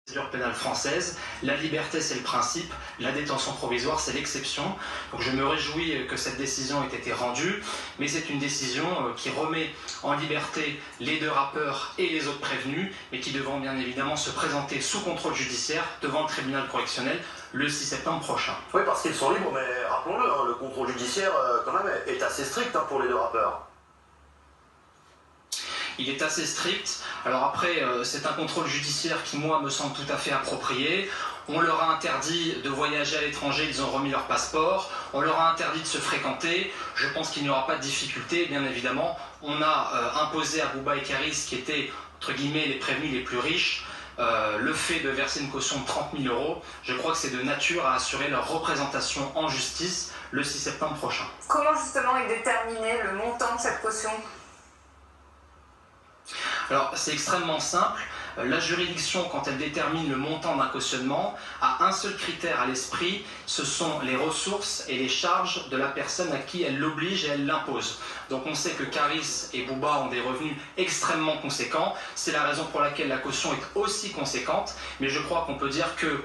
procédure pénale française, la liberté c'est le principe, la détention provisoire c'est l'exception. Donc je me réjouis que cette décision ait été rendue, mais c'est une décision qui remet en liberté les deux rappeurs et les autres prévenus, mais qui devront bien évidemment se présenter sous contrôle judiciaire devant le tribunal correctionnel le 6 septembre prochain. Oui, parce qu'ils sont libres, mais rappelons-le, hein, le contrôle judiciaire quand même est assez strict hein, pour les deux rappeurs. Il est assez strict. Alors après, c'est un contrôle judiciaire qui, moi, me semble tout à fait approprié. On leur a interdit de voyager à l'étranger, ils ont remis leur passeport. On leur a interdit de se fréquenter. Je pense qu'il n'y aura pas de difficulté, bien évidemment. On a imposé à Booba et Karis, qui étaient, entre guillemets, les prévenus les plus riches, le fait de verser une caution de 30 000 €. Je crois que c'est de nature à assurer leur représentation en justice le 6 septembre prochain. Comment justement est déterminé le montant de cette caution ? Alors c'est extrêmement simple, la juridiction quand elle détermine le montant d'un cautionnement a un seul critère à l'esprit, ce sont les ressources et les charges de la personne à qui elle l'oblige et elle l'impose. Donc on sait que Karis et Booba ont des revenus extrêmement conséquents, c'est la raison pour laquelle la caution est aussi conséquente, mais je crois qu'on peut dire que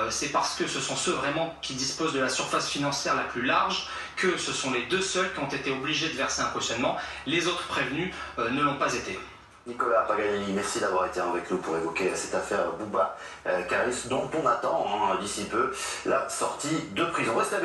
c'est parce que ce sont ceux vraiment qui disposent de la surface financière la plus large que ce sont les deux seuls qui ont été obligés de verser un cautionnement, les autres prévenus ne l'ont pas été. Nicolas Paganelli, merci d'avoir été avec nous pour évoquer cette affaire Booba Karis, dont on attend d'ici peu la sortie de prison. Restez avec